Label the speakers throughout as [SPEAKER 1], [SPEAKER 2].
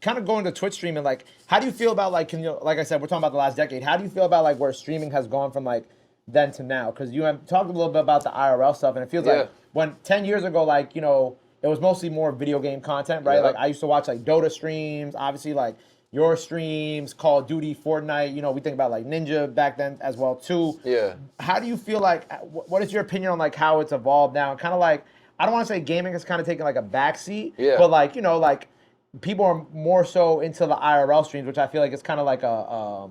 [SPEAKER 1] kind of going to Twitch streaming, like, how do you feel about, like, like I said, we're talking about the last decade. How do you feel about, like, where streaming has gone from, like, then to now? Because you have talked a little bit about the IRL stuff, and it feels like when 10 years ago, like, it was mostly more video game content, right? Like, I used to watch, like, Dota streams, obviously, like, your streams, Call of Duty, Fortnite, we think about, like, Ninja back then as well, too.
[SPEAKER 2] Yeah.
[SPEAKER 1] How do you feel like, what is your opinion on, like, how it's evolved now? And kind of like, I don't want to say gaming has kind of taken, like, a backseat, but, like, like, people are more so into the IRL streams, which I feel like it's kind of like a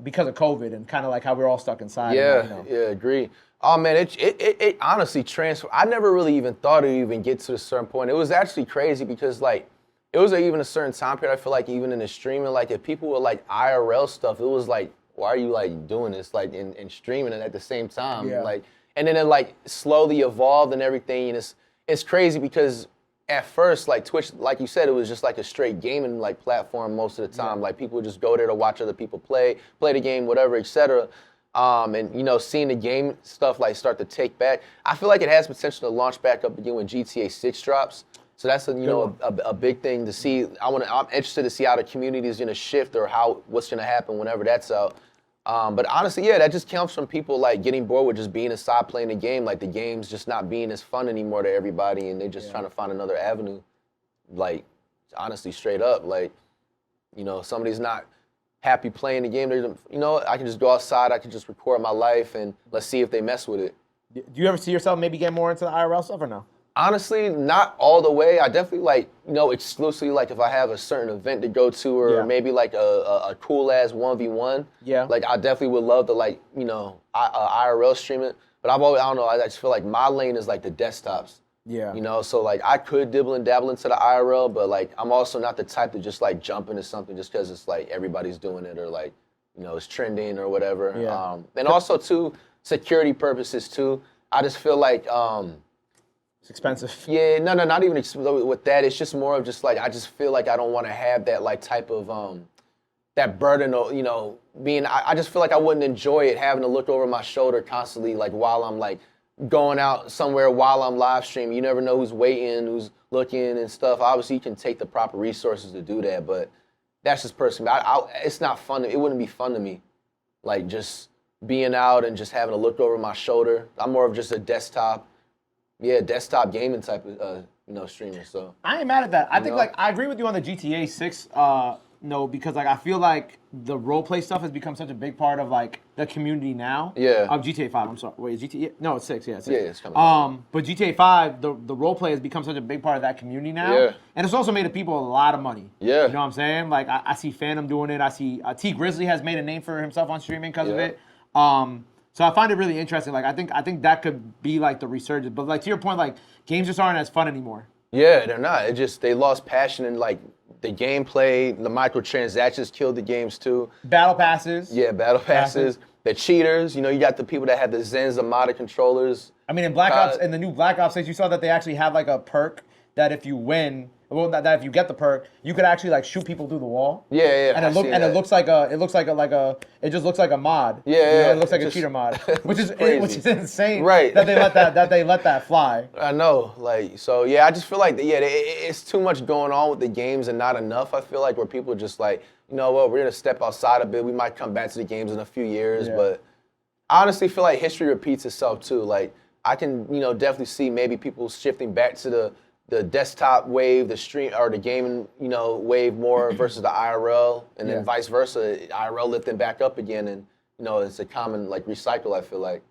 [SPEAKER 1] because of COVID and kind of like how we're all stuck inside.
[SPEAKER 2] Yeah, agree. Oh man, it honestly transformed. I never really even thought it would even get to a certain point. It was actually crazy because like it was even a certain time period. I feel like even in the streaming, like if people were like IRL stuff, it was like, why are you like doing this like in streaming and at the same time, like, and then it like slowly evolved and everything. And it's crazy because at first, like Twitch, like you said, it was just like a straight gaming like platform most of the time. Like people would just go there to watch other people play the game, whatever, etc. And seeing the game stuff like start to take back, I feel like it has potential to launch back up again when GTA 6 drops. So that's a big thing to see. I'm interested to see how the community is gonna shift or what's gonna happen whenever that's out. But honestly, that just comes from people like getting bored with just being inside playing the game. Like the game's just not being as fun anymore to everybody, and they're just trying to find another avenue. Like, honestly, straight up, like, somebody's not happy playing the game. I can just go outside, I can just record my life, and let's see if they mess with it.
[SPEAKER 1] Do you ever see yourself maybe get more into the IRL stuff or no?
[SPEAKER 2] Honestly, not all the way. I definitely exclusively like if I have a certain event to go to or maybe like a cool ass 1v1. Yeah. Like I definitely would love to IRL stream it. But I just feel like my lane is like the desktops. Yeah. So like I could dibble and dabble into the IRL, but like I'm also not the type to just like jump into something just because it's like everybody's doing it or like, it's trending or whatever. Yeah. And also too, security purposes too. I just feel like
[SPEAKER 1] it's expensive.
[SPEAKER 2] Yeah, no, not even with that. It's just more of just like I just feel like I don't want to have that like type of that burden of being. I just feel like I wouldn't enjoy it having to look over my shoulder constantly like while I'm like going out somewhere while I'm live streaming. You never know who's waiting, who's looking and stuff. Obviously, you can take the proper resources to do that, but that's just personally. It's not fun. It wouldn't be fun to me, like just being out and just having to look over my shoulder. I'm more of just a desktop gaming type of streamer. So
[SPEAKER 1] I ain't mad at that. I think like I agree with you on the GTA 6 because like I feel like the role play stuff has become such a big part of like the community now. Yeah. Of GTA 5. I'm sorry. Wait, GTA? No, it's 6. Yeah, it's 6. Yeah, it's coming. But GTA 5, the role play has become such a big part of that community now. Yeah. And it's also made the people a lot of money. Yeah. You know what I'm saying? Like I see Phantom doing it. I see T Grizzly has made a name for himself on streaming because of it. So I find it really interesting. Like I think that could be like the resurgence. But like to your point, like games just aren't as fun anymore.
[SPEAKER 2] Yeah, they're not. They lost passion in like the gameplay. The microtransactions killed the games too.
[SPEAKER 1] Battle passes.
[SPEAKER 2] Yeah, battle passes. The cheaters. You got the people that had the Zenza modded controllers.
[SPEAKER 1] I mean, in Black Ops, in the new Black Ops 6, you saw that they actually have like a perk that if you win. Well, that if you get the perk, you could actually like shoot people through the wall. Yeah. And it looks like a mod. Yeah. It looks like a cheater mod, which is insane. Right. That they let that fly.
[SPEAKER 2] I know, like so. Yeah, I just feel like it's too much going on with the games and not enough. I feel like where people are just like, we're gonna step outside a bit. We might come back to the games in a few years, but I honestly feel like history repeats itself too. Like I can, definitely see maybe people shifting back to the desktop wave, the stream or the gaming, wave more versus the IRL, and then vice versa, IRL lifting back up again, and it's a common like recycle. I feel like.